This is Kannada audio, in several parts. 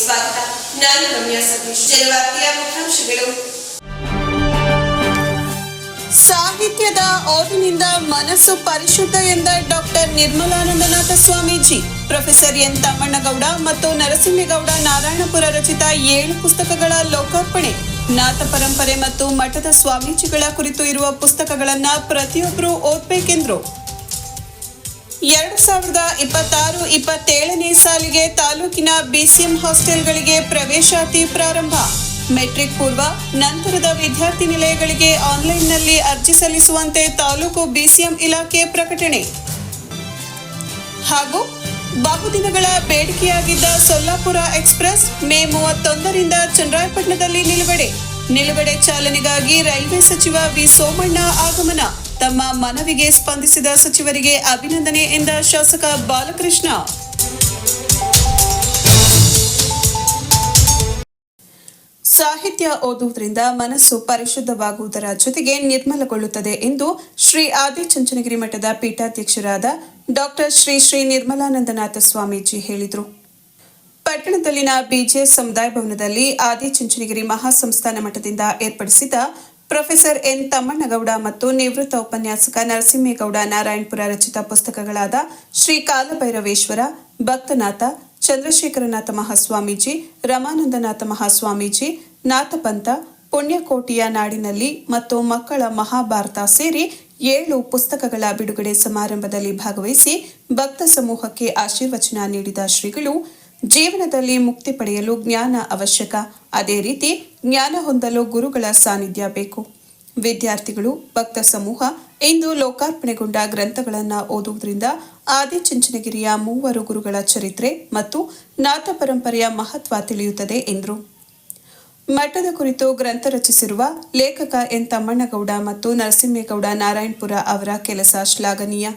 ಸ್ವಾಗತ. ನಾನು ರಮ್ಯಾ ಸತೀಶ್. ಜನವಾರ್ತೆಯ ಮುಖ್ಯಾಂಶಗಳು. ಸಾಹಿತ್ಯದ ಓದಿನಿಂದ ಮನಸ್ಸು ಪರಿಶುದ್ಧ ಎಂದ doctor Nirmalanandanatha Swamiji. Professor N Thammannagowda ಮತ್ತು ನರಸಿಂಹೇಗೌಡ ನಾರಾಯಣಪುರ ರಚಿತ 7 ಪುಸ್ತಕಗಳ ಲೋಕಾರ್ಪಣೆ. ನಾಥ ಪರಂಪರೆ ಮತ್ತು ಮಠದ ಸ್ವಾಮೀಜಿಗಳ ಕುರಿತು ಇರುವ ಪುಸ್ತಕಗಳನ್ನ ಪ್ರತಿಯೊಬ್ಬರು ಓದಬೇಕೆಂದರು. 2026-27ನೇ ಸಾಲಿಗೆ ತಾಲೂಕಿನ ಬಿಸಿಎಂ ಹಾಸ್ಟೆಲ್ಗಳಿಗೆ ಪ್ರವೇಶಾತಿ ಪ್ರಾರಂಭ. ಮೆಟ್ರಿಕ್ ಪೂರ್ವ ನಂತರದ ವಿದ್ಯಾರ್ಥಿ ನಿಲಯಗಳಿಗೆ ಆನ್ಲೈನ್ನಲ್ಲಿ ಅರ್ಜಿ ಸಲ್ಲಿಸುವಂತೆ ತಾಲೂಕು ಬಿಸಿಎಂ ಇಲಾಖೆ ಪ್ರಕಟಣೆ. ಹಾಗೂ ಬಹುದಿನಗಳ ಬೇಡಿಕೆಯಾಗಿದ್ದ ಸೊಲ್ಲಾಪುರ ಎಕ್ಸ್ಪ್ರೆಸ್ ಮೇ 31ರಿಂದ ಚನ್ನರಾಯಪಟ್ಟಣದಲ್ಲಿ ನಿಲುಗಡೆ ಚಾಲನೆಗಾಗಿ ರೈಲ್ವೆ ಸಚಿವ ವಿ ಸೋಮಣ್ಣ ಆಗಮನ. ತಮ್ಮ ಮನವಿಗೆ ಸ್ಪಂದಿಸಿದ ಸಚಿವರಿಗೆ ಅಭಿನಂದನೆ ಎಂದ ಶಾಸಕ ಬಾಲಕೃಷ್ಣ. ಸಾಹಿತ್ಯ ಓದುವುದರಿಂದ ಮನಸ್ಸು ಪರಿಶುದ್ಧವಾಗುವುದರ ಜೊತೆಗೆ ನಿರ್ಮಲಗೊಳ್ಳುತ್ತದೆ ಎಂದು ಶ್ರೀ ಆದಿಚುಂಚನಗಿರಿ ಮಠದ ಪೀಠಾಧ್ಯಕ್ಷರಾದ ಡಾಕ್ಟರ್ ಶ್ರೀ ಶ್ರೀ ನಿರ್ಮಲಾನಂದನಾಥ ಸ್ವಾಮೀಜಿ ಹೇಳಿದರು. ಪಟ್ಟಣದಲ್ಲಿನ ಬಿಜೆಎಸ್ ಸಮುದಾಯ ಭವನದಲ್ಲಿ ಆದಿಚುಂಚನಗಿರಿ ಮಹಾಸಂಸ್ಥಾನ ಮಠದಿಂದ ಏರ್ಪಡಿಸಿದ ಪ್ರೊಫೆಸರ್ ಎನ್ ತಮ್ಮಣ್ಣಗೌಡ ಮತ್ತು ನಿವೃತ್ತ ಉಪನ್ಯಾಸಕ ನರಸಿಂಹೇಗೌಡ ನಾರಾಯಣಪುರ ರಚಿತ ಪುಸ್ತಕಗಳಾದ ಶ್ರೀ ಕಾಲಭೈರವೇಶ್ವರ, ಭಕ್ತನಾಥ, ಚಂದ್ರಶೇಖರನಾಥ ಮಹಾಸ್ವಾಮೀಜಿ, ರಮಾನಂದನಾಥ ಮಹಾಸ್ವಾಮೀಜಿ, ನಾಥಪಂಥ, ಪುಣ್ಯಕೋಟಿಯ ನಾಡಿನಲ್ಲಿ ಮತ್ತು ಮಕ್ಕಳ ಮಹಾಭಾರತ ಸೇರಿ 7 ಪುಸ್ತಕಗಳ ಬಿಡುಗಡೆ ಸಮಾರಂಭದಲ್ಲಿ ಭಾಗವಹಿಸಿ ಭಕ್ತ ಸಮೂಹಕ್ಕೆ ಆಶೀರ್ವಚನ ನೀಡಿದ ಶ್ರೀಗಳು, ಜೀವನದಲ್ಲಿ ಮುಕ್ತಿ ಪಡೆಯಲು ಜ್ಞಾನ ಅವಶ್ಯಕ. ಅದೇ ರೀತಿ ಜ್ಞಾನ ಹೊಂದಲು ಗುರುಗಳ ಸಾನ್ನಿಧ್ಯ ಬೇಕು. ವಿದ್ಯಾರ್ಥಿಗಳು, ಭಕ್ತ ಸಮೂಹ ಇಂದು ಲೋಕಾರ್ಪಣೆಗೊಂಡ ಗ್ರಂಥಗಳನ್ನು ಓದುವುದರಿಂದ ಆದಿಚುಂಚನಗಿರಿಯ 3 ಗುರುಗಳ ಚರಿತ್ರೆ ಮತ್ತು ನಾಥ ಪರಂಪರೆಯ ಮಹತ್ವ ತಿಳಿಯುತ್ತದೆ ಎಂದರು. ಮಠದ ಕುರಿತು ಗ್ರಂಥ ರಚಿಸಿರುವ ಲೇಖಕ ಎನ್ ತಮ್ಮಣ್ಣಗೌಡ ಮತ್ತು ನರಸಿಂಹೇಗೌಡ ನಾರಾಯಣಪುರ ಅವರ ಕೆಲಸ ಶ್ಲಾಘನೀಯ.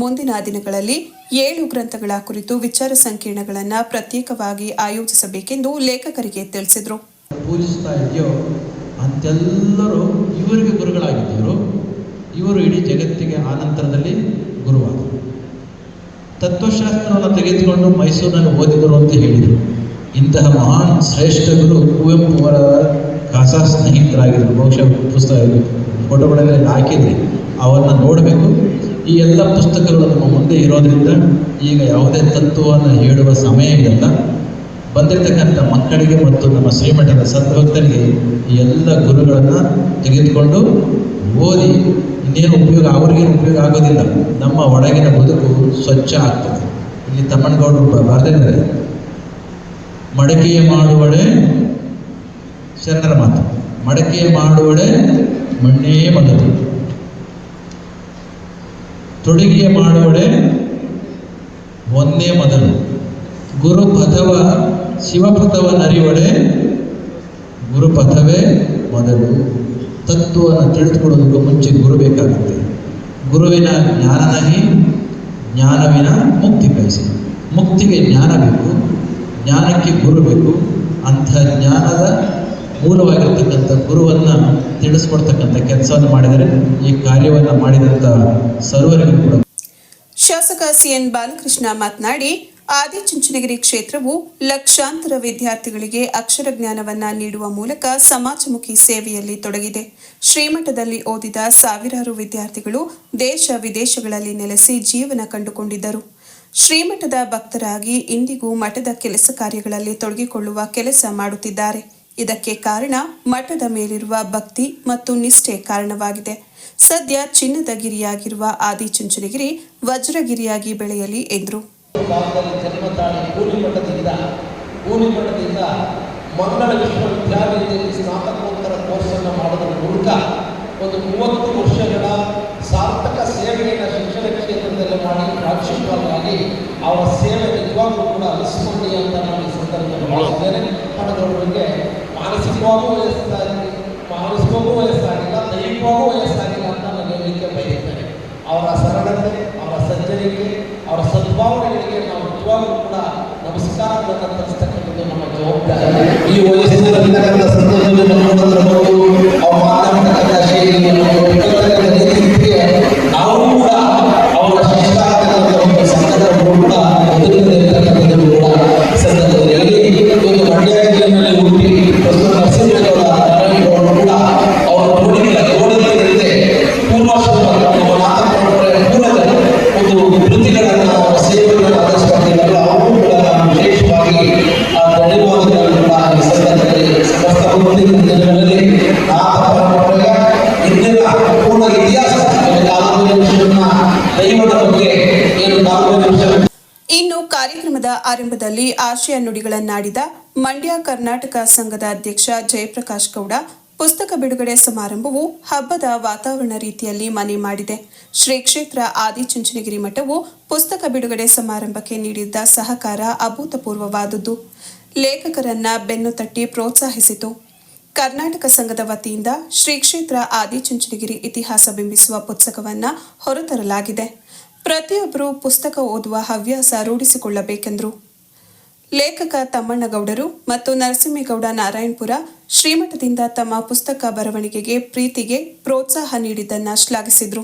ಮುಂದಿನ ದಿನಗಳಲ್ಲಿ 7 ಗ್ರಂಥಗಳ ಕುರಿತು ವಿಚಾರ ಸಂಕಿರಣಗಳನ್ನು ಪ್ರತ್ಯೇಕವಾಗಿ ಆಯೋಜಿಸಬೇಕೆಂದು ಲೇಖಕರಿಗೆ ತಿಳಿಸಿದರು. ಪೂಜಿಸ್ತಾ ಇದೆಯೋ ಅಂತೆಲ್ಲರೂ ಇವರಿಗೆ ಗುರುಗಳಾಗಿದ್ದರು. ಇವರು ಇಡೀ ಜಗತ್ತಿಗೆ ಆನಂತರದಲ್ಲಿ ಗುರುವಾದರು. ತತ್ವಶಾಸ್ತ್ರವನ್ನು ತೆಗೆದುಕೊಂಡು ಮೈಸೂರಿನಲ್ಲಿ ಓದಿದರು ಅಂತ ಹೇಳಿದರು. ಇಂತಹ ಮಹಾನ್ ಶ್ರೇಷ್ಠ ಗುರು ಕುವೆಂಪು ಅವರ ಖಾಸಾ ಸ್ನೇಹಿತರಾಗಿದ್ದರು. ಬಹುಶಃ ಪುಸ್ತಕ ಫೋಟೋಗಳಲ್ಲಿ ಹಾಕಿದ್ರಿ, ಅವರನ್ನು ನೋಡಬೇಕು. ಈ ಎಲ್ಲ ಪುಸ್ತಕಗಳು ನಮ್ಮ ಮುಂದೆ ಇರೋದರಿಂದ ಈಗ ಯಾವುದೇ ತತ್ವವನ್ನು ಹೇಳುವ ಸಮಯ ಇಲ್ಲ. ಬಂದಿರತಕ್ಕಂಥ ಮಕ್ಕಳಿಗೆ ಮತ್ತು ನಮ್ಮ ಶ್ರೀಮಠದ ಸದ್ಭಕ್ತರಿಗೆ ಈ ಎಲ್ಲ ಗುರುಗಳನ್ನು ತೆಗೆದುಕೊಂಡು ಓದಿ ಇನ್ನೇನು ಉಪಯೋಗ, ಅವ್ರಿಗೇನು ಉಪಯೋಗ ಆಗೋದಿಲ್ಲ. ನಮ್ಮ ಒಳಗಿನ ಬದುಕು ಸ್ವಚ್ಛ ಆಗ್ತದೆ. ಇಲ್ಲಿ ತಮ್ಮಣ್ಣಗೌಡರು ಬರೆದಿದ್ದಾರೆ, ಮಡಕೆಯ ಮಾಡುವಡೆ ಶರಣರ ಮಾತು, ಮಡಕೆಯ ಮಾಡುವಡೆ ಮಣ್ಣೇ ಮೊದಲು, ತೊಡಗಿಯ ಮಾಡುವಡೆ ಒಂದೇ ಮೊದಲು, ಗುರುಪಥವ ಶಿವಪಥವ ನರಿವಡೆ ಗುರುಪಥವೇ ಮೊದಲು. ತತ್ವವನ್ನು ತಿಳಿದುಕೊಳ್ಳೋದಕ್ಕೂ ಮುಂಚೆ ಗುರು ಬೇಕಾಗುತ್ತೆ. ಗುರುವಿನ ಜ್ಞಾನನಹಿ ಜ್ಞಾನವಿನ ಮುಕ್ತಿ ಬಯಸಿ. ಮುಕ್ತಿಗೆ ಜ್ಞಾನ ಬೇಕು, ಜ್ಞಾನಕ್ಕೆ ಗುರು ಬೇಕು. ಅಂಥ ಜ್ಞಾನದ ಮೂಲವಾಗಿರ್ತಕ್ಕಂಥ ಗುರುವನ್ನು ತಿಳಿಸ್ಕೊಡ್ತಕ್ಕಂಥ ಕೆಲಸವನ್ನು ಮಾಡಿದರೆ ಈ ಕಾರ್ಯವನ್ನು ಮಾಡಿದಂಥ ಸರ್ವರಿಗೂ ಕೂಡ. ಶಾಸಕ ಸಿಎನ್ ಬಾಲಕೃಷ್ಣ ಮಾತನಾಡಿ, ಆದಿಚುಂಚನಗಿರಿ ಕ್ಷೇತ್ರವು ಲಕ್ಷಾಂತರ ವಿದ್ಯಾರ್ಥಿಗಳಿಗೆ ಅಕ್ಷರ ಜ್ಞಾನವನ್ನ ನೀಡುವ ಮೂಲಕ ಸಮಾಜಮುಖಿ ಸೇವೆಯಲ್ಲಿ ತೊಡಗಿದೆ. ಶ್ರೀಮಠದಲ್ಲಿ ಓದಿದ ಸಾವಿರಾರು ವಿದ್ಯಾರ್ಥಿಗಳು ದೇಶ ವಿದೇಶಗಳಲ್ಲಿ ನೆಲೆಸಿ ಜೀವನ ಕಂಡುಕೊಂಡಿದ್ದರು. ಶ್ರೀಮಠದ ಭಕ್ತರಾಗಿ ಇಂದಿಗೂ ಮಠದ ಕೆಲಸ ಕಾರ್ಯಗಳಲ್ಲಿ ತೊಡಗಿಕೊಳ್ಳುವ ಕೆಲಸ ಮಾಡುತ್ತಿದ್ದಾರೆ. ಇದಕ್ಕೆ ಕಾರಣ ಮಠದ ಮೇಲಿರುವ ಭಕ್ತಿ ಮತ್ತು ನಿಷ್ಠೆ ಕಾರಣವಾಗಿದೆ. ಸದ್ಯ ಚಿನ್ನದ ಗಿರಿಯಾಗಿರುವ ಆದಿಚುಂಚನಗಿರಿ ವಜ್ರಗಿರಿಯಾಗಿ ಬೆಳೆಯಲಿ ಎಂದರು. ಜನ್ಮ ತಾಳಿ ಕೂಲಿಮಠದಿಂದ ಮಂಗಳ ವಿಶ್ವವಿದ್ಯಾಲಯದಲ್ಲಿ ಸ್ನಾತಕೋತ್ತರ ಕೋರ್ಸನ್ನು ಮಾಡೋದ್ರ ಮೂಲಕ ಒಂದು 30 ವರ್ಷಗಳ ಸಾರ್ಥಕ ಸೇವೆಯನ್ನು ಶಿಕ್ಷಣ ಕ್ಷೇತ್ರದಲ್ಲಿ ಮಾಡಿ ಪ್ರಾಂಶುಪಾಲರಾಗಿ ಅವರ ಸೇವೆ ನಿಜವಾಗ್ಲೂ ಕೂಡ ಅನಿಸ್ಕೊಂಡಿ ಅಂತ ನಾನು ಈ ಸಂದರ್ಭದಲ್ಲಿ ಮಾಡಿದ್ದೇನೆ. ಹಣದವರಿಗೆ ಮಾನಸಿಕವಾಗೂ ವಯಸ್ಸಾಗಿಲ್ಲ, ದೈಹಿಕವಾಗೂ ವಯಸ್ಸಾಗಿಲ್ಲ ಅಂತ ನಾನು ಹೇಳಲಿಕ್ಕೆ ಬಯಸ್ತೇನೆ. ಅವರ ಸರಳತೆ, ಅವರ ಸಜ್ಜನಿಕೆ, ಅವರ ಸದ್ಭಾವನೆಗಳಿಗೆ ನಾವು ನಿಜವಾಗ್ಲೂ ಕೂಡ ನಮಸ್ಕಾರಗಳನ್ನು ತರಿಸ್ತಕ್ಕಂಥದ್ದು ನಮ್ಮ ಜವಾಬ್ದಾರಿ. ಈ ವಯಸ್ಸಿನಲ್ಲಿ ಸಂದರ್ಭದಲ್ಲಿ ನಾವು ಮಾತನಾಡತಕ್ಕಂಥ ಶೈಲಿಯನ್ನು ನಾವು ಕೂಡ ಅವರ ಶಿಷ್ಟಾಚಾರದ ಸಂದರ್ಭಗಳು ಕೂಡ ಸಂದರ್ಭದಲ್ಲಿ ಆರಂಭದಲ್ಲಿ ಆಶಯ ನುಡಿಗಳನ್ನಾಡಿದ ಮಂಡ್ಯ ಕರ್ನಾಟಕ ಸಂಘದ ಅಧ್ಯಕ್ಷ ಜಯಪ್ರಕಾಶ್ ಗೌಡ, ಪುಸ್ತಕ ಬಿಡುಗಡೆ ಸಮಾರಂಭವು ಹಬ್ಬದ ವಾತಾವರಣ ರೀತಿಯಲ್ಲಿ ಮನೆ ಮಾಡಿದೆ. ಶ್ರೀ ಕ್ಷೇತ್ರ ಆದಿಚುಂಚನಗಿರಿ ಮಠವು ಪುಸ್ತಕ ಬಿಡುಗಡೆ ಸಮಾರಂಭಕ್ಕೆ ನೀಡಿದ್ದ ಸಹಕಾರ ಅಭೂತಪೂರ್ವವಾದುದು. ಲೇಖಕರನ್ನ ಬೆನ್ನು ತಟ್ಟಿ ಪ್ರೋತ್ಸಾಹಿಸಿತು. ಕರ್ನಾಟಕ ಸಂಘದ ವತಿಯಿಂದ ಶ್ರೀ ಕ್ಷೇತ್ರ ಆದಿಚುಂಚನಗಿರಿ ಇತಿಹಾಸ ಬಿಂಬಿಸುವ ಪುಸ್ತಕವನ್ನು ಹೊರತರಲಾಗಿದೆ. ಪ್ರತಿಯೊಬ್ಬರೂ ಪುಸ್ತಕ ಓದುವ ಹವ್ಯಾಸ ರೂಢಿಸಿಕೊಳ್ಳಬೇಕೆಂದರು. ಲೇಖಕ ತಮ್ಮಣ್ಣಗೌಡರು ಮತ್ತು ನರಸಿಂಹೇಗೌಡ ನಾರಾಯಣಪುರ ಶ್ರೀಮಠದಿಂದ ತಮ್ಮ ಪುಸ್ತಕ ಬರವಣಿಗೆಗೆ ಪ್ರೀತಿಗೆ ಪ್ರೋತ್ಸಾಹ ನೀಡಿದ್ದನ್ನು ಶ್ಲಾಘಿಸಿದರು.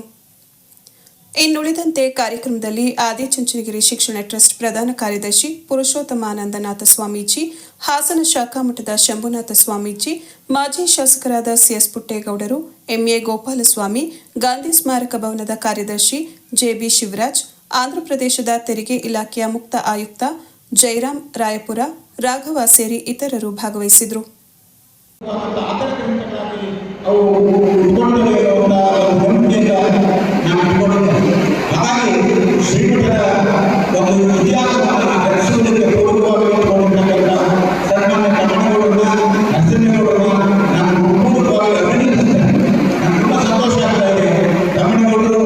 ಇನ್ನುಳಿದಂತೆ ಕಾರ್ಯಕ್ರಮದಲ್ಲಿ ಆದಿಚುಂಚನಗಿರಿ ಶಿಕ್ಷಣ ಟ್ರಸ್ಟ್ ಪ್ರಧಾನ ಕಾರ್ಯದರ್ಶಿ ಪುರುಷೋತ್ತಮಾನಂದನಾಥ ಸ್ವಾಮೀಜಿ, ಹಾಸನ ಶಾಖಾ ಮಠದ ಶಂಭುನಾಥ ಸ್ವಾಮೀಜಿ, ಮಾಜಿ ಶಾಸಕರಾದ ಸಿಎಸ್ ಪುಟ್ಟೇಗೌಡರು, ಎಂಎ ಗೋಪಾಲಸ್ವಾಮಿ, ಗಾಂಧಿ ಸ್ಮಾರಕ ಭವನದ ಕಾರ್ಯದರ್ಶಿ ಜೆಬಿ ಶಿವರಾಜ್, ಆಂಧ್ರಪ್ರದೇಶದ ತೆರಿಗೆ ಇಲಾಖೆಯ ಮುಕ್ತ ಆಯುಕ್ತ ಜೈರಾಮ್ ರಾಯಪುರ, ರಾಘವ ಸೇರಿ ಇತರರು ಭಾಗವಹಿಸಿದರು. ಹಾಗಾಗಿ ಶ್ರೀಮಠದ ಒಂದು ಇತಿಹಾಸವನ್ನು ಬೆಳೆಸುವುದಕ್ಕೆ ಪೂರ್ವಕವಾಗಿ ಸನ್ಮಾನ್ಯ ತಮ್ಮಣ್ಣಗೌಡರನ್ನ, ನರಸಿಂಹೇಗೌಡರನ್ನ ನಾನು ಪೂರ್ವಕವಾಗಿ ಅಭಿನಂದಿಸ್ತೇನೆ. ನನಗೆ ತುಂಬ ಸಂತೋಷ ಆಗ್ತಾ ಇದೆ. ತಮ್ಮಣ್ಣಗೌಡರು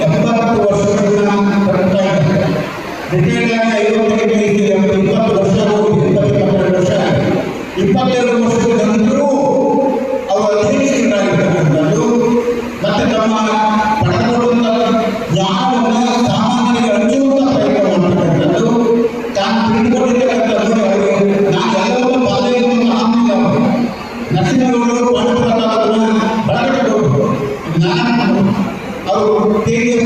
70 ವರ್ಷಗಳನ್ನ ತಲುಪ್ತಾ ಇದ್ದಾರೆ. ರಿಟೈರ್ಡ್ ಆಗಿ 20 ವರ್ಷ ಹೋಗಿ 22 ವರ್ಷ 22 ವರ್ಷದ ನಂತರವೂ ಅವರು ಅಧ್ಯಕ್ಷರಾಗಿರ್ತಕ್ಕಂಥದ್ದು ಮತ್ತೆ ತಮ್ಮ ಪಡೆದುಕೊಳ್ಳುವಂಥ ಜ್ಞಾನವನ್ನು ಸಾಮಾನ್ಯರಿಗೆ ಹಂಚುವಂಥ ಪ್ರಯತ್ನ ಮಾಡತಕ್ಕಂಥದ್ದು, ತಾನು ತಿಳಿದುಕೊಂಡಿರ್ತಕ್ಕಂಥದ್ದು ಅವರಿಗೆ ನಾನು ಎಲ್ಲವನ್ನೂ ಪಾಲ್ಗೊಳ್ಳುವಂಥ ಆನಂದ. ನರಸಿಂಹೇಗೌಡರು ಪಾಂಡುರಂಗರನ್ನ ಬಳಗಟ್ಟವರು ಅವರು KGF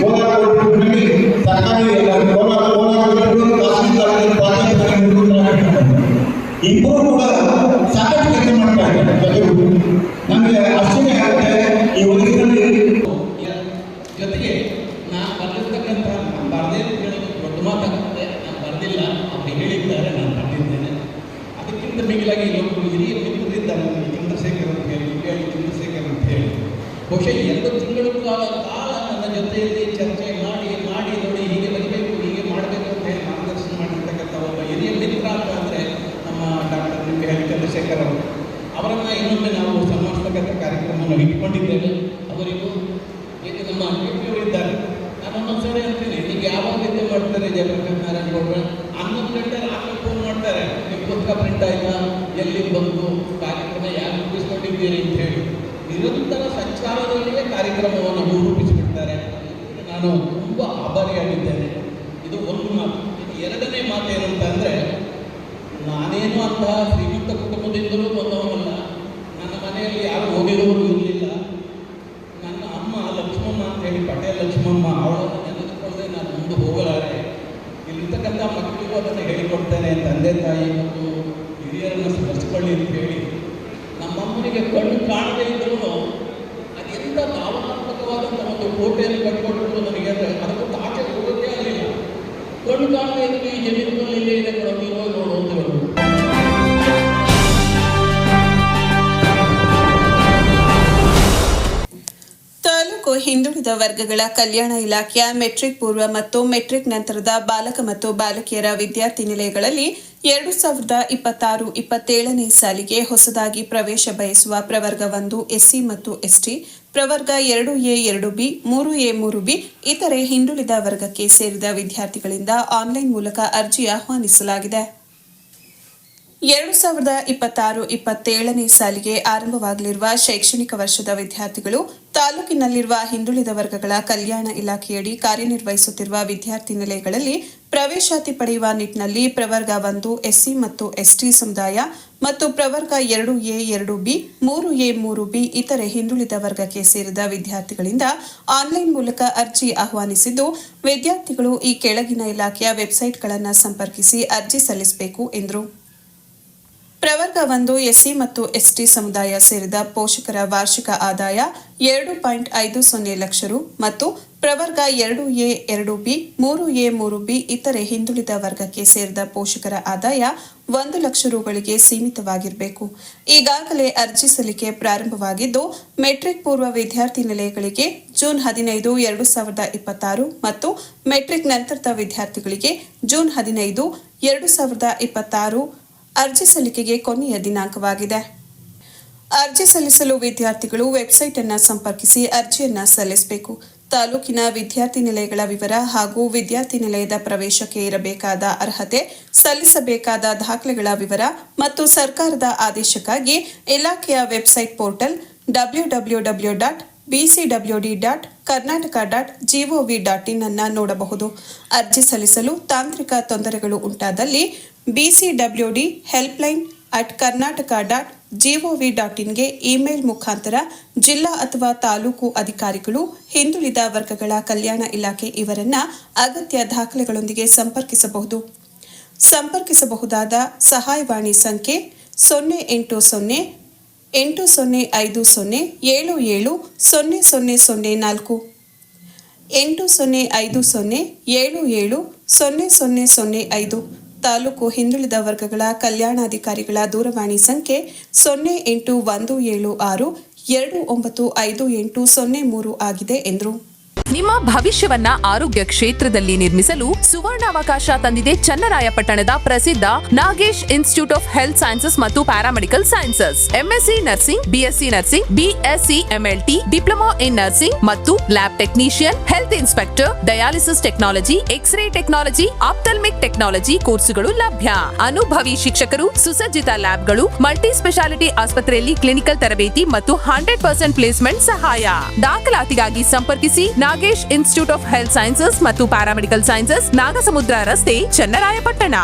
ಹೋರಾಟದಲ್ಲಿ ಸರ್ಕಾರಿ ಇಬ್ಬರು ಕೂಡ ಸಾಕಷ್ಟು ಕೆಲಸ ಮಾಡ್ತಾ ಇದ್ದಾರೆ. ನಮಗೆ ಆಶ್ಚರ್ಯ ಆಗುತ್ತೆ ಈ ವಯಸ್ಸಿನಲ್ಲಿ. ಜೊತೆಗೆ ನಾನು ಬರೆದಿರ್ತಕ್ಕಂಥ ಬರದೇ ದೊಡ್ಡ ಮಾತಾಗುತ್ತೆ. ನಾನು ಬರೆದಿಲ್ಲ, ಅವ್ರು ಹೇಳಿದ್ದಾರೆ, ನಾನು ಬರೆದಿದ್ದೇನೆ. ಅದಕ್ಕಿಂತ ಮಿಗಿಲಾಗಿ ಇಲ್ಲೊಬ್ಬರು ಹಿರಿಯ ಮಿತ್ರರಿದ್ದಾರೆ, ಚಂದ್ರಶೇಖರ್ ಅಂತ ಹೇಳಿ, ಚಂದ್ರಶೇಖರ್ ಅಂತ ಹೇಳಿ, ಬಹುಶಃ 2 ತಿಂಗಳ ಕಾಲ ನನ್ನ ಜೊತೆಯಲ್ಲಿ ಚರ್ಚೆ ಮಾಡಿ ನೋಡಿ ಹೀಗೆ ಬರಬೇಕು, ಹೀಗೆ ಮಾಡಬೇಕು ಅಂತ ಹೇಳಿ ಮಾರ್ಗದರ್ಶನ ಮಾಡಿರ್ತಕ್ಕಂಥ ಒಬ್ಬ ಹಿರಿಯ ಮಿತ್ರ ಅಂತ ಅಂದರೆ ನಮ್ಮ ಡಾಕ್ಟರ್ ಚಂದ್ರಶೇಖರ್ ಅವರು. ಅವರನ್ನು ಇನ್ನೊಮ್ಮೆ ನಾವು ಸನ್ಮಾನಿಸ್ತಕ್ಕಂಥ ಕಾರ್ಯಕ್ರಮವನ್ನು ಇಟ್ಕೊಂಡಿದ್ದೇವೆ. ಅವರಿಗೂ ಈಗ ನಮ್ಮ ಇದ್ದಾರೆ. ನಾನು ಒಂದೊಂದು ಸರಿ ಅಂತೀನಿ, ಈಗ ಯಾವಾಗ ನಿದ್ದೆ ಮಾಡ್ತಾರೆ ಜಯಪ್ರಕಾಶ್ ನಾರಾಯಣಗೌಡರು 11 ಗಂಟೆ ರಾತ್ರಿ ಫೋನ್ ಮಾಡ್ತಾರೆ, ನಿಮ್ಮ ಪುಸ್ತಕ ಪ್ರಿಂಟ್ ಆಯಿತಾ, ಎಲ್ಲಿ ಬಂದು ಕಾರ್ಯಕ್ರಮ ಯಾರು ರೂಪಿಸ್ಕೊಂಡಿದ್ದೀರಿ ಅಂತ ಹೇಳಿ ನಿರಂತರ ಸಂಚಾರದಲ್ಲಿಯೇ ಕಾರ್ಯಕ್ರಮವನ್ನು ರೂಪಿಸಿಬಿಡ್ತಾರೆ. ನಾನು ತುಂಬ ಆಭಾರಿಯಾಗಿದ್ದೇನೆ. ಇದು ಒಂದು ಮಾತು. ಇದು ಎರಡನೇ ಮಾತು ಏನಂತ ಅಂದರೆ, ನಾನೇನು ಅಂತಹ ಶ್ರೀಮಂತ ಕುಟುಂಬದಿಂದಲೂ ಬಂದವನಲ್ಲ. ನನ್ನ ಮನೆಯಲ್ಲಿ ಯಾರು ಹೋಗಿರೋರು ಇರಲಿಲ್ಲ. ನನ್ನ ಅಮ್ಮ ಲಕ್ಷ್ಮಮ್ಮ ಅಂತ ಹೇಳಿ, ಪಟೇಲ್ ಲಕ್ಷ್ಮಮ್ಮ, ಅವಳನ್ನು ನೆನೆದುಕೊಳ್ಳದೆ ನಾನು ಮುಂದೆ ಹೋಗಲಾರೆ. ಇಲ್ಲಿರ್ತಕ್ಕಂಥ ಮಕ್ಕಳಿಗೂ ಅದನ್ನು ಹೇಳಿಕೊಡ್ತೇನೆ, ತಂದೆ ತಾಯಿ ಮತ್ತು ಹಿರಿಯರನ್ನು ಸ್ಮರಿಸಿಕೊಳ್ಳಿ ಅಂತ ಹೇಳಿ. ನಮ್ಮಮ್ಮನಿಗೆ ಕಣ್ಣು ಕಾಣದೇ ಇದ್ರೂ ಅದೆಂಥ ಭಾವನಾತ್ಮಕವಾದಂಥ ಒಂದು ಕೋಟೆಯನ್ನು ಕಟ್ಟಿಕೊಟ್ಟು ನನಗೆ ಅಂದರೆ ಅದಕ್ಕೊಂದು ಆಚೆ ಹೋಗೋದೇ ಆಗಲಿಲ್ಲ. ಕಣ್ಣು ಕಾಣದೇ ಇದ್ದು ಈ ಜಮೀನುಗಳಲ್ಲಿ ಇಲ್ಲೇ ಇದೆ ಕೊಡೋದು ನೋಡು ಅಂತ ಹೇಳೋದು. ತಾಲೂಕು ಹಿಂದುಳಿದ ವರ್ಗಗಳ ಕಲ್ಯಾಣ ಇಲಾಖೆಯ ಮೆಟ್ರಿಕ್ ಪೂರ್ವ ಮತ್ತು ಮೆಟ್ರಿಕ್ ನಂತರದ ಬಾಲಕ ಮತ್ತು ಬಾಲಕಿಯರ ವಿದ್ಯಾರ್ಥಿ ನಿಲಯಗಳಲ್ಲಿ 2026-27ನೇ ಸಾಲಿಗೆ ಹೊಸದಾಗಿ ಪ್ರವೇಶ ಬಯಸುವ ಪ್ರವರ್ಗ 1 SC ಮತ್ತು ST, ಪ್ರವರ್ಗ 2A 2B 3A 3B ಇತರೆ ಹಿಂದುಳಿದ ವರ್ಗಕ್ಕೆ ಸೇರಿದ ವಿದ್ಯಾರ್ಥಿಗಳಿಂದ ಆನ್ಲೈನ್ ಮೂಲಕ ಅರ್ಜಿ ಆಹ್ವಾನಿಸಲಾಗಿದೆ. 2026-27ನೇ ಸಾಲಿಗೆ ಆರಂಭವಾಗಲಿರುವ ಶೈಕ್ಷಣಿಕ ವರ್ಷದ ವಿದ್ಯಾರ್ಥಿಗಳು ತಾಲೂಕಿನಲ್ಲಿರುವ ಹಿಂದುಳಿದ ವರ್ಗಗಳ ಕಲ್ಯಾಣ ಇಲಾಖೆಯಡಿ ಕಾರ್ಯನಿರ್ವಹಿಸುತ್ತಿರುವ ವಿದ್ಯಾರ್ಥಿ ನಿಲಯಗಳಲ್ಲಿ ಪ್ರವೇಶಾತಿ ಪಡೆಯುವ ನಿಟ್ಟಿನಲ್ಲಿ ಪ್ರವರ್ಗ 1 SC ಮತ್ತು ST ಸಮುದಾಯ ಮತ್ತು ಪ್ರವರ್ಗ 2A 2B 3A 3B ಇತರೆ ಹಿಂದುಳಿದ ವರ್ಗಕ್ಕೆ ಸೇರಿದ ವಿದ್ಯಾರ್ಥಿಗಳಿಂದ ಆನ್ಲೈನ್ ಮೂಲಕ ಅರ್ಜಿ ಆಹ್ವಾನಿಸಿದ್ದು, ವಿದ್ಯಾರ್ಥಿಗಳು ಈ ಕೆಳಗಿನ ಇಲಾಖೆಯ ವೆಬ್ಸೈಟ್ಗಳನ್ನು ಸಂಪರ್ಕಿಸಿ ಅರ್ಜಿ ಸಲ್ಲಿಸಬೇಕು ಎಂದರು. ಪ್ರವರ್ಗ 1 SC ಮತ್ತು ST ಸಮುದಾಯ ಸೇರಿದ ಪೋಷಕರ ವಾರ್ಷಿಕ ಆದಾಯ 2.50 ಲಕ್ಷ ರು ಮತ್ತು ಪ್ರವರ್ಗ 2A 2B 3A 3B ಇತರೆ ಹಿಂದುಳಿದ ವರ್ಗಕ್ಕೆ ಸೇರಿದ ಪೋಷಕರ ಆದಾಯ 1 ಲಕ್ಷ ರುಗಳಿಗೆ ಸೀಮಿತವಾಗಿರಬೇಕು. ಈಗಾಗಲೇ ಅರ್ಜಿ ಸಲ್ಲಿಕೆ ಪ್ರಾರಂಭವಾಗಿದ್ದು, ಮೆಟ್ರಿಕ್ ಪೂರ್ವ ವಿದ್ಯಾರ್ಥಿ ನಿಲಯಗಳಿಗೆ ಜೂನ್ 15, 2026 ಮತ್ತು ಮೆಟ್ರಿಕ್ ನಂತರದ ವಿದ್ಯಾರ್ಥಿಗಳಿಗೆ ಜೂನ್ 15, 2026 ಅರ್ಜಿ ಸಲ್ಲಿಕೆಗೆ ಕೊನೆಯ ದಿನಾಂಕವಾಗಿದೆ. ಅರ್ಜಿ ಸಲ್ಲಿಸಲು ವಿದ್ಯಾರ್ಥಿಗಳು ವೆಬ್ಸೈಟ್ ಅನ್ನು ಸಂಪರ್ಕಿಸಿ ಅರ್ಜಿಯನ್ನು ಸಲ್ಲಿಸಬೇಕು. ತಾಲೂಕಿನ ವಿದ್ಯಾರ್ಥಿ ನಿಲಯಗಳ ವಿವರ ಹಾಗೂ ವಿದ್ಯಾರ್ಥಿ ನಿಲಯದ ಪ್ರವೇಶಕ್ಕೆ ಇರಬೇಕಾದ ಅರ್ಹತೆ, ಸಲ್ಲಿಸಬೇಕಾದ ದಾಖಲೆಗಳ ವಿವರ ಮತ್ತು ಸರ್ಕಾರದ ಆದೇಶಕ್ಕಾಗಿ ಇಲಾಖೆಯ ವೆಬ್ಸೈಟ್ ಪೋರ್ಟಲ್ www.bcwd.karnataka.gov.in ಅನ್ನು ನೋಡಬಹುದು. ಅರ್ಜಿ ಸಲ್ಲಿಸಲು ತಾಂತ್ರಿಕ ತೊಂದರೆಗಳು ಉಂಟಾದಲ್ಲಿ BCWD helpline@karnataka.gov.in ಗೆ ಇಮೇಲ್ ಮುಖಾಂತರ ಜಿಲ್ಲಾ ಅಥವಾ ತಾಲೂಕು ಅಧಿಕಾರಿಗಳು, ಹಿಂದುಳಿದ ವರ್ಗಗಳ ಕಲ್ಯಾಣ ಇಲಾಖೆ ಇವರನ್ನ ಅಗತ್ಯ ದಾಖಲೆಗಳೊಂದಿಗೆ ಸಂಪರ್ಕಿಸಬಹುದು. ಸಂಪರ್ಕಿಸಬಹುದಾದ ಸಹಾಯವಾಣಿ ಸಂಖ್ಯೆ 080 8050 77 0004 8050 77 0005. ತಾಲೂಕು ಹಿಂದುಳಿದ ವರ್ಗಗಳ ಕಲ್ಯಾಣಾಧಿಕಾರಿಗಳ ದೂರವಾಣಿ ಸಂಖ್ಯೆ 081762958003 ಆಗಿದೆ ಎಂದರು. ನಿಮ್ಮ ಭವಿಷ್ಯವನ್ನ ಆರೋಗ್ಯ ಕ್ಷೇತ್ರದಲ್ಲಿ ನಿರ್ಮಿಸಲು ಸುವರ್ಣಾವಕಾಶ ತಂದಿದೆ ಚನ್ನರಾಯಪಟ್ಟಣದ ಪ್ರಸಿದ್ಧ Nagesh institute of health sciences ಮತ್ತು paramedical sciences. MSc nursing, BSc nursing, BSc MLT, diploma in nursing ಮತ್ತು lab technician, health inspector, dialysis technology, x-ray technology, ophthalmic technology ಕೋರ್ಸುಗಳು ಲಭ್ಯ. ಅನುಭವಿ ಶಿಕ್ಷಕರು, ಸುಸಜ್ಜಿತ ಲ್ಯಾಬ್ಗಳು, ಮಲ್ಟಿ ಸ್ಪೆಷಾಲಿಟಿ ಆಸ್ಪತ್ರೆಯಲ್ಲಿ ಕ್ಲಿನಿಕಲ್ ತರಬೇತಿ ಮತ್ತು 100% ಪ್ಲೇಸ್ಮೆಂಟ್ ಸಹಾಯ. ದಾಖಲಾತಿಗಾಗಿ ಸಂಪರ್ಕಿಸಿ Nagesh institute of health sciences ಮತ್ತು ಪ್ಯಾರಾಮೆಡಿಕಲ್ ಸೈನ್ಸಸ್, ನಾಗಸಮುದ್ರ ರಸ್ತೆ, Channarayapatna.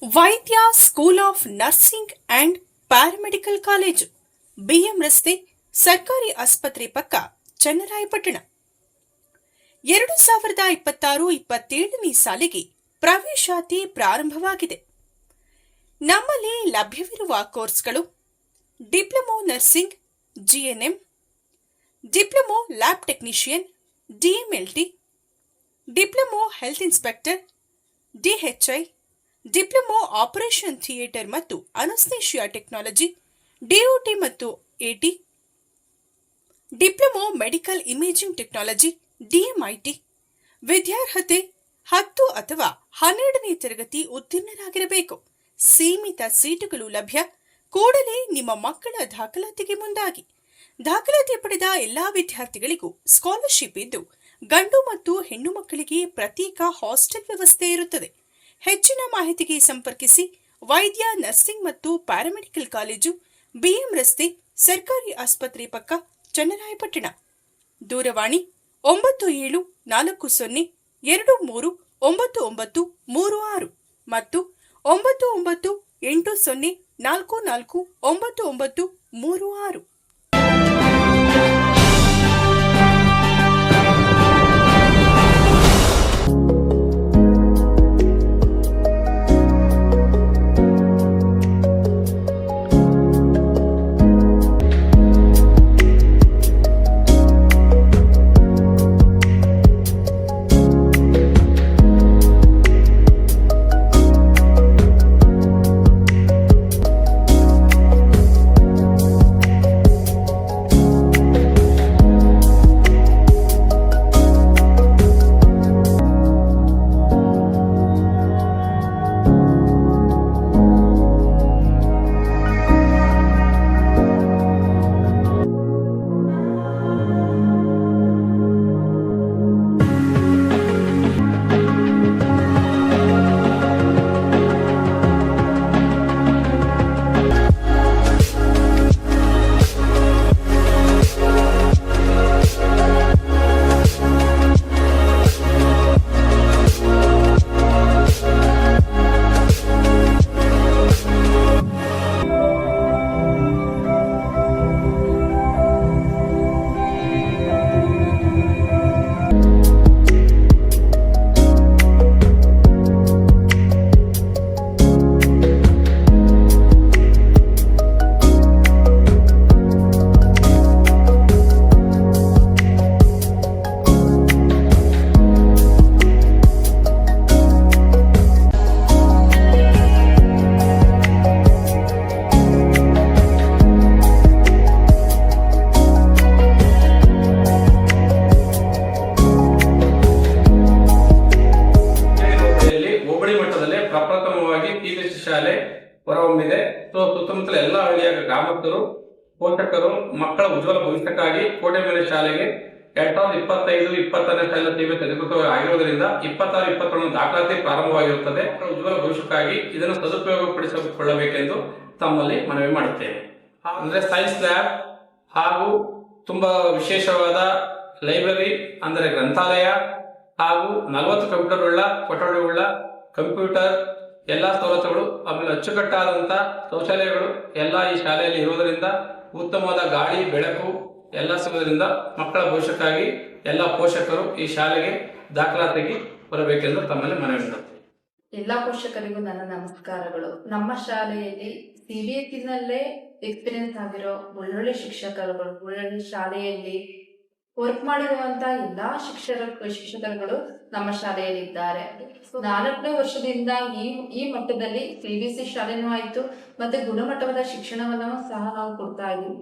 Vaidya school of nursing and paramedical college, BM ರಸ್ತೆ, ಸರ್ಕಾರಿ ಆಸ್ಪತ್ರೆ ಪಕ್ಕ, ಚನ್ನರಾಯಪಟ್ಟಣ. 2026-27 ಸಾಲಿಗೆ ಪ್ರವೇಶಾತಿ ಪ್ರಾರಂಭವಾಗಿದೆ. ನಮ್ಮಲ್ಲಿ ಲಭ್ಯವಿರುವ ಕೋರ್ಸ್ಗಳು: diploma nursing, GNM, diploma lab technician, DMLT, diploma health inspector, DHI, diploma operation theatre ಮತ್ತು ಅನಸ್ತೇಷಿಯಾ ಟೆಕ್ನಾಲಜಿ, ಡಿಒಟಿ ಮತ್ತು AT, diploma medical imaging technology, DMIT. ವಿದ್ಯಾರ್ಹತೆ 10 ಅಥವಾ 12ನೇ ತರಗತಿ ಉತ್ತೀರ್ಣರಾಗಿರಬೇಕು. ಸೀಮಿತ ಸೀಟುಗಳು ಲಭ್ಯ. ಕೂಡಲೇ ನಿಮ್ಮ ಮಕ್ಕಳ ದಾಖಲಾತಿಗೆ ಮುಂದಾಗಿ. ದಾಖಲಾತಿ ಪಡೆದ ಎಲ್ಲಾ ವಿದ್ಯಾರ್ಥಿಗಳಿಗೂ ಸ್ಕಾಲರ್ಶಿಪ್ ಇದ್ದು, ಗಂಡು ಮತ್ತು ಹೆಣ್ಣು ಮಕ್ಕಳಿಗೆ ಪ್ರತ್ಯೇಕ ಹಾಸ್ಟೆಲ್ ವ್ಯವಸ್ಥೆ ಇರುತ್ತದೆ. ಹೆಚ್ಚಿನ ಮಾಹಿತಿಗೆ ಸಂಪರ್ಕಿಸಿ ವೈದ್ಯ ನರ್ಸಿಂಗ್ ಮತ್ತು ಪ್ಯಾರಾಮೆಡಿಕಲ್ ಕಾಲೇಜು, ಬಿಎಂ ರಸ್ತೆ, ಸರ್ಕಾರಿ ಆಸ್ಪತ್ರೆ ಪಕ್ಕ, ಚನ್ನರಾಯಪಟ್ಟಣ. ದೂರವಾಣಿ 9740239936 ಮತ್ತು 9980449936. ಸುತ್ತಮುತ್ತಲ ಎಲ್ಲ ಹಳ್ಳಿಯ ಗ್ರಾಮಸ್ಥರು, ಪೋಷಕರು ಮಕ್ಕಳ ಉಜ್ವಲ ಭವಿಷ್ಯಕ್ಕಾಗಿ ಕೋಟೆಮನೆ ಶಾಲೆಗೆ 2025-2026 ಸಾಲಿನ ತರಬೇತಿ ಅಧಿಕೃತವಾಗಿರುವುದರಿಂದ 26-27 ದಾಖಲಾತಿ ಪ್ರಾರಂಭವಾಗಿರುತ್ತದೆ. ಉಜ್ವಲ ಭವಿಷ್ಯಕ್ಕಾಗಿ ಇದನ್ನು ಸದುಪಯೋಗಪಡಿಸಿಕೊಳ್ಳಬೇಕೆಂದು ತಮ್ಮಲ್ಲಿ ಮನವಿ ಮಾಡುತ್ತೇವೆ. ಅಂದ್ರೆ ಸೈನ್ಸ್ ಲ್ಯಾಬ್ ಹಾಗೂ ತುಂಬಾ ವಿಶೇಷವಾದ ಲೈಬ್ರರಿ ಅಂದರೆ ಗ್ರಂಥಾಲಯ ಹಾಗೂ 40 ಕಂಪ್ಯೂಟರ್ಗಳ ಕೊಠಡಿಗಳ ಕಂಪ್ಯೂಟರ್ ಎಲ್ಲ ಸವಲತ್ತುಗಳು, ಆಮೇಲೆ ಅಚ್ಚುಕಟ್ಟಾದಂಥ ಶೌಚಾಲಯಗಳು ಎಲ್ಲ ಈ ಶಾಲೆಯಲ್ಲಿ ಇರುವುದರಿಂದ ಉತ್ತಮವಾದ ಗಾಳಿ ಬೆಳಕು ಎಲ್ಲ ಸಿಗುವುದರಿಂದ ಮಕ್ಕಳ ಭವಿಷ್ಯಕ್ಕಾಗಿ ಎಲ್ಲ ಪೋಷಕರು ಈ ಶಾಲೆಗೆ ದಾಖಲಾತಿಗೆ ಬರಬೇಕೆಂದು ತಮ್ಮಲ್ಲಿ ಮನವಿ ಮಾಡುತ್ತೇವೆ. ಎಲ್ಲ ಪೋಷಕರಿಗೂ ನನ್ನ ನಮಸ್ಕಾರಗಳು. ನಮ್ಮ ಶಾಲೆಯಲ್ಲಿ CBSE-ನಲ್ಲೇ ಎಕ್ಸ್ಪೀರಿಯನ್ಸ್ ಆಗಿರೋ ಒಳ್ಳೊಳ್ಳೆ ಶಿಕ್ಷಕರುಗಳು, ಒಳ್ಳೊಳ್ಳೆ ಶಾಲೆಯಲ್ಲಿ ವರ್ಕ್ ಮಾಡಿರುವಂತ ಎಲ್ಲಾ ಶಿಕ್ಷಕರುಗಳು ನಮ್ಮ ಶಾಲೆಯಲ್ಲಿ ಇದ್ದಾರೆ. 4ನೇ ವರ್ಷದಿಂದ ಈ ಮಟ್ಟದಲ್ಲಿ CBSE ಶಾಲೆನೂ ಆಯ್ತು, ಮತ್ತೆ ಗುಣಮಟ್ಟವಾದ ಶಿಕ್ಷಣವನ್ನು ಸಹ ನಾವು ಕೊಡ್ತಾ ಇದ್ದೀವಿ.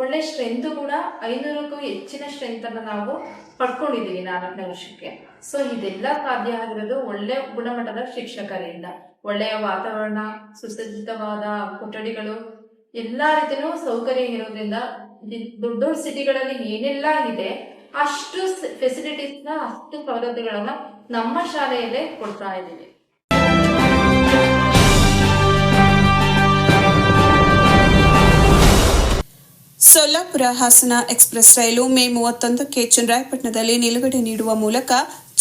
ಒಳ್ಳೆ ಸ್ಟ್ರೆಂತ್ ಕೂಡ 500ಕ್ಕೂ ಹೆಚ್ಚಿನ ಸ್ಟ್ರೆಂತ್ ಅನ್ನ ನಾವು ಪಡ್ಕೊಂಡಿದ್ದೀವಿ 4ನೇ ವರ್ಷಕ್ಕೆ. ಸೊ ಇದೆಲ್ಲ ಸಾಧ್ಯ ಆಗಿರೋದು ಒಳ್ಳೆ ಗುಣಮಟ್ಟದ ಶಿಕ್ಷಕರಿಂದ. ಒಳ್ಳೆಯ ವಾತಾವರಣ, ಸುಸಜ್ಜಿತವಾದ ಕೊಠಡಿಗಳು, ಎಲ್ಲಾ ರೀತಿಯೂ ಸೌಕರ್ಯ ಇರೋದ್ರಿಂದ ದೊಡ್ಡ ದೊಡ್ಡ ಸಿಟಿಗಳಲ್ಲಿ ಏನೆಲ್ಲ ಇದೆ ಅಷ್ಟು ಫೆಸಿಲಿಟೀಸ್ನ, ಅಷ್ಟು ಸವಲತ್ತುಗಳನ್ನ ನಮ್ಮ ಶಾಲೆಯಲ್ಲೇ ಕೊಡ್ತಾ ಇದ್ದೀವಿ. ಸೊಲ್ಲಾಪುರ ಹಾಸನ ಎಕ್ಸ್ಪ್ರೆಸ್ ರೈಲು ಮೇ 31ಕ್ಕೆ ಚನ್ನರಾಯಪಟ್ಟಣದಲ್ಲಿ ನಿಲುಗಡೆ ನೀಡುವ ಮೂಲಕ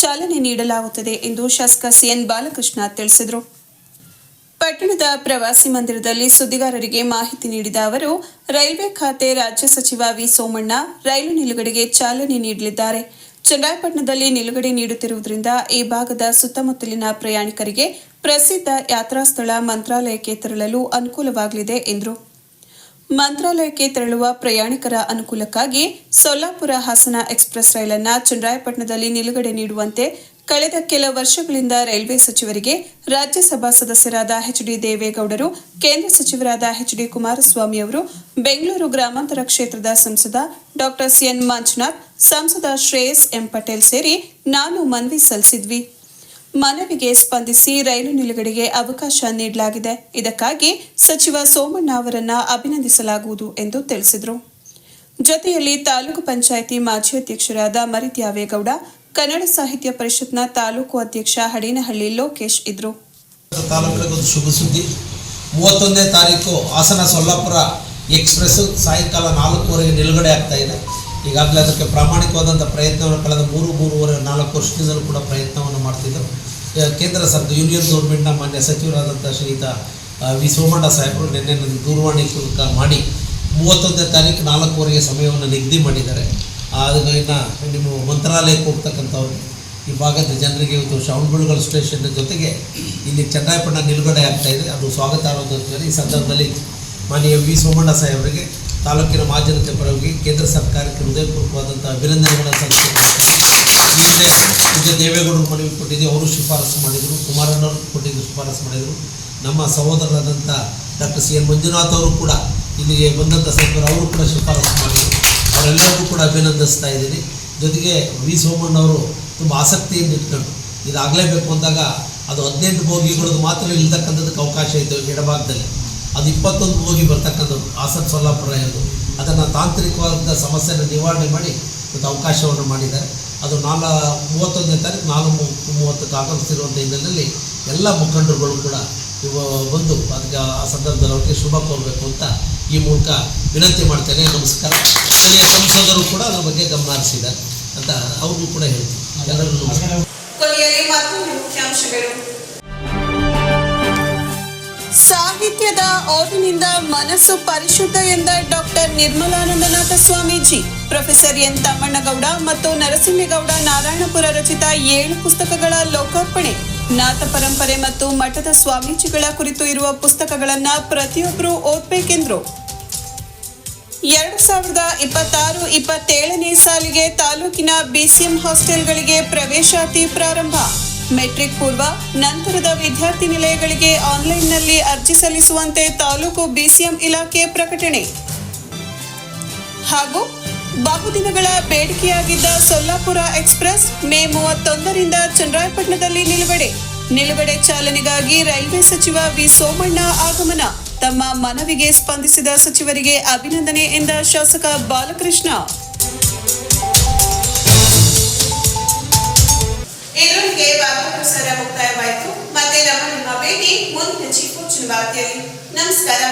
ಚಾಲನೆ ನೀಡಲಾಗುತ್ತದೆ ಎಂದು ಶಾಸಕ CN ಬಾಲಕೃಷ್ಣ ತಿಳಿಸಿದರು. ಪಟ್ಟಣದ ಪ್ರವಾಸಿ ಮಂದಿರದಲ್ಲಿ ಸುದ್ದಿಗಾರರಿಗೆ ಮಾಹಿತಿ ನೀಡಿದ ಅವರು, ರೈಲ್ವೆ ಖಾತೆ ರಾಜ್ಯ ಸಚಿವ ವಿ ಸೋಮಣ್ಣ ರೈಲು ನಿಲುಗಡೆಗೆ ಚಾಲನೆ ನೀಡಲಿದ್ದಾರೆ. ಚನ್ನರಾಯಪಟ್ಟಣದಲ್ಲಿ ನಿಲುಗಡೆ ನೀಡುತ್ತಿರುವುದರಿಂದ ಈ ಭಾಗದ ಸುತ್ತಮುತ್ತಲಿನ ಪ್ರಯಾಣಿಕರಿಗೆ ಪ್ರಸಿದ್ಧ ಯಾತ್ರಾ ಸ್ಥಳ ಮಂತ್ರಾಲಯಕ್ಕೆ ತೆರಳಲು ಅನುಕೂಲವಾಗಲಿದೆ ಎಂದರು. ಮಂತ್ರಾಲಯಕ್ಕೆ ತೆರಳುವ ಪ್ರಯಾಣಿಕರ ಅನುಕೂಲಕ್ಕಾಗಿ ಸೊಲ್ಲಾಪುರ ಹಾಸನ ಎಕ್ಸ್ಪ್ರೆಸ್ ರೈಲನ್ನು ಚನ್ನರಾಯಪಟ್ಟಣದಲ್ಲಿ ನಿಲುಗಡೆ ನೀಡುವಂತೆ ಕಳೆದ ಕೆಲ ವರ್ಷಗಳಿಂದ ರೈಲ್ವೆ ಸಚಿವರಿಗೆ ರಾಜ್ಯಸಭಾ ಸದಸ್ಯರಾದ HD ದೇವೇಗೌಡರು, ಕೇಂದ್ರ ಸಚಿವರಾದ HD ಕುಮಾರಸ್ವಾಮಿ ಅವರು, ಬೆಂಗಳೂರು ಗ್ರಾಮಾಂತರ ಕ್ಷೇತ್ರದ ಸಂಸದ ಡಾ CN ಮಂಜುನಾಥ್, ಸಂಸದ ಶ್ರೇಯಸ್ ಎಂ ಪಟೇಲ್ ಸೇರಿ ನಾನು ಮನವಿ ಸಲ್ಲಿಸಿದ್ವಿ. ಮನವಿಗೆ ಸ್ಪಂದಿಸಿ ರೈಲು ನಿಲುಗಡೆಗೆ ಅವಕಾಶ ನೀಡಲಾಗಿದೆ. ಇದಕ್ಕಾಗಿ ಸಚಿವ ಸೋಮಣ್ಣ ಅವರನ್ನ ಅಭಿನಂದಿಸಲಾಗುವುದು ಎಂದು ತಿಳಿಸಿದರು. ಜೊತೆಯಲ್ಲಿ ತಾಲೂಕು ಪಂಚಾಯಿತಿ ಮಾಜಿ ಅಧ್ಯಕ್ಷರಾದ ಮರಿತ್ಯಾವೇಗೌಡ, ಕನ್ನಡ ಸಾಹಿತ್ಯ ಪರಿಷತ್ನ ತಾಲೂಕು ಅಧ್ಯಕ್ಷ ಹಡೇನಹಳ್ಳಿ ಲೋಕೇಶ್ ಇದ್ರು. ತಾಲೂಕಿಗೊಂದು ಶುಭ ಸುದ್ದಿ. 31ನೇ ತಾರೀಕು ಹಾಸನ ಸೊಲ್ಲಾಪುರ ಎಕ್ಸ್ಪ್ರೆಸ್ ಸಾಯಂಕಾಲ 4:15ಕ್ಕೆ ನಿಲುಗಡೆ ಆಗ್ತಾ ಇದೆ. ಈಗಾಗಲೇ ಅದಕ್ಕೆ ಪ್ರಾಮಾಣಿಕವಾದಂಥ ಪ್ರಯತ್ನವನ್ನು ಕಳೆದ 3-4 ವರ್ಷದಿಂದಲೂ ಕೂಡ ಪ್ರಯತ್ನವನ್ನು ಮಾಡ್ತಿದ್ದರು. ಕೇಂದ್ರ ಸರ್ಕಾರ, ಯೂನಿಯನ್ ಗೌರ್ಮೆಂಟ್ನ ಮಾನ್ಯ ಸಚಿವರಾದಂಥ ಶ್ರೀಯುತ ವಿ ಸೋಮಣ್ಣ ಸಾಹೇಬರು ನಿನ್ನೆ ನನಗೆ ದೂರವಾಣಿ ಮಾಡಿ 31ನೇ ತಾರೀಕು 4:15ಕ್ಕೆ ಸಮಯವನ್ನು ನಿಗದಿ ಮಾಡಿದ್ದಾರೆ. ಅದನ್ನು ನಿಮ್ಮ ಮಂತ್ರಾಲಯಕ್ಕೆ ಹೋಗ್ತಕ್ಕಂಥವ್ರು ಈ ಭಾಗದ ಜನರಿಗೆ ಇವತ್ತು ಶ್ರವಣಬೆಳಗೊಳ ಸ್ಟೇಷನ್ ಜೊತೆಗೆ ಇಲ್ಲಿ ಚನ್ನರಾಯಪಟ್ಟಣ ನಿಲುಗಡೆ ಆಗ್ತಾಯಿದೆ. ಅದು ಸ್ವಾಗತಾರ್ಹ. ಈ ಸಂದರ್ಭದಲ್ಲಿ ಮಾನ್ಯ ವಿ ಸೋಮಣ್ಣ ಸಾಹೇಬರಿಗೆ ತಾಲೂಕಿನ ಮಾಜಿ ಜನತೆ ಪರವಾಗಿ ಕೇಂದ್ರ ಸರ್ಕಾರಕ್ಕೆ ಹೃದಯಪೂರ್ವಕವಾದಂಥ ಅಭಿನಂದನೆಗಳನ್ನು ಸಲ್ಲಿಸಿದ್ದಾರೆ. ಹಿಂದೆ ದೇವೇಗೌಡರು ಮನವಿ ಕೊಟ್ಟಿದ್ದೀವಿ, ಅವರು ಶಿಫಾರಸು ಮಾಡಿದರು. ಕುಮಾರಣ್ಣವರು ಕೊಟ್ಟಿದ್ದು ಶಿಫಾರಸು ಮಾಡಿದರು. ನಮ್ಮ ಸಹೋದರರಾದಂಥ ಡಾಕ್ಟರ್ CN ಮಂಜುನಾಥ್ ಅವರು ಕೂಡ ಇಲ್ಲಿಗೆ ಬಂದಂಥ ಸಚಿವರು, ಅವರು ಕೂಡ ಶಿಫಾರಸು ಮಾಡಿದರು. ಅವರೆಲ್ಲರಿಗೂ ಕೂಡ ಅಭಿನಂದಿಸ್ತಾ ಇದ್ದೀನಿ. ಜೊತೆಗೆ ವಿ ಸೋಮಣ್ಣವರು ತುಂಬ ಆಸಕ್ತಿಯಿಂದ ಇಟ್ಕೊಂಡು ಇದಾಗಲೇಬೇಕು ಅಂದಾಗ ಅದು 18 ಬೋಗಿಗಳದ್ದು ಮಾತ್ರ ಇಲ್ತಕ್ಕಂಥದ್ದಕ್ಕೆ ಅವಕಾಶ ಇತ್ತು ಎಡಭಾಗದಲ್ಲಿ. ಅದು 21 ಬೋಗಿ ಬರ್ತಕ್ಕಂಥದ್ದು ಹಾಸನ ಸೊಲ್ಲಾಪುರ ಎಂದು. ಅದನ್ನು ತಾಂತ್ರಿಕವಾದ ಸಮಸ್ಯೆಯನ್ನು ನಿವಾರಣೆ ಮಾಡಿ ಇವತ್ತು ಅವಕಾಶವನ್ನು ಮಾಡಿದ್ದಾರೆ. ಅದು 31ನೇ ತಾರೀಕು 4:30ಕ್ಕೆ ಆಗಮಿಸಿರುವಂಥ ಹಿನ್ನೆಲೆಯಲ್ಲಿ ಎಲ್ಲ ಮುಖಂಡರುಗಳು ಕೂಡ ಬಂದು ಅದಕ್ಕೆ ಆ ಸಂದರ್ಭದಲ್ಲಿ ಅವರಿಗೆ ಶುಭ ಕೋರಬೇಕು ಅಂತ ಈ ಮೂಲಕ ವಿನಂತಿ ಮಾಡ್ತೇನೆ. ನಮಸ್ಕಾರ. ಸ್ಥಳೀಯ ಸಂಸದರು ಕೂಡ ಅದರ ಬಗ್ಗೆ ಗಮನ ಹರಿಸಿದ್ದಾರೆ ಅಂತ ಅವ್ರಿಗೂ ಕೂಡ ಹೇಳ್ತೀನಿ. ಎಲ್ಲರಿಗೂ ನಮಸ್ಕಾರ. ಕೊನೆಯಲ್ಲಿ ಮತ್ತೊಂದು ಮುಖ್ಯಾಂಶಗಳು. ಸಾಹಿತ್ಯದ ಓದಿನಿಂದ ಮನಸ್ಸು ಪರಿಶುದ್ಧ ಎಂದ doctor Nirmalanandanatha Swamiji. Professor N Thammannagowda ಮತ್ತು ನರಸಿಂಹೇಗೌಡ ನಾರಾಯಣಪುರ ರಚಿತ 7 ಪುಸ್ತಕಗಳ ಲೋಕಾರ್ಪಣೆ. ನಾಥ ಪರಂಪರೆ ಮತ್ತು ಮಠದ ಸ್ವಾಮೀಜಿಗಳ ಕುರಿತು ಇರುವ ಪುಸ್ತಕಗಳನ್ನ ಪ್ರತಿಯೊಬ್ಬರು ಓದಬೇಕೆಂದ್ರು. 2026-27ನೇ ಸಾಲಿಗೆ ತಾಲೂಕಿನ BCM ಹಾಸ್ಟೆಲ್ಗಳಿಗೆ ಪ್ರವೇಶಾತಿ ಪ್ರಾರಂಭ. ಮೆಟ್ರಿಕ್ ಪೂರ್ವ ನಂತರದ ವಿದ್ಯಾರ್ಥಿ ನಿಲಯಗಳಿಗೆ ಆನ್ಲೈನ್ನಲ್ಲಿ ಅರ್ಜಿ ಸಲ್ಲಿಸುವಂತೆ ತಾಲೂಕು BCM ಇಲಾಖೆ ಪ್ರಕಟಣೆ. ಹಾಗೂ ಬಹುದಿನಗಳ ಬೇಡಿಕೆಯಾಗಿದ್ದ ಸೊಲ್ಲಾಪುರ ಎಕ್ಸ್ಪ್ರೆಸ್ ಮೇ 31ರಿಂದ ಚನ್ನರಾಯಪಟ್ಟಣದಲ್ಲಿ ನಿಲುಗಡೆ ಚಾಲನೆಗಾಗಿ ರೈಲ್ವೆ ಸಚಿವ ವಿ ಸೋಮಣ್ಣ ಆಗಮನ. ತಮ್ಮ ಮನವಿಗೆ ಸ್ಪಂದಿಸಿದ ಸಚಿವರಿಗೆ ಅಭಿನಂದನೆ ಎಂದ ಶಾಸಕ ಬಾಲಕೃಷ್ಣ. ಇದರೊಂದಿಗೆ ವಾರ್ತಾ ಪ್ರಸಾರ ಮುಕ್ತಾಯವಾಯಿತು. ಮತ್ತೆ ನಮ್ಮ ಭೇಟಿ ಮುಂದಿನ ಚಿಕ್ಕ ವಾರ್ತೆಯಲ್ಲಿ. ನಮಸ್ಕಾರ.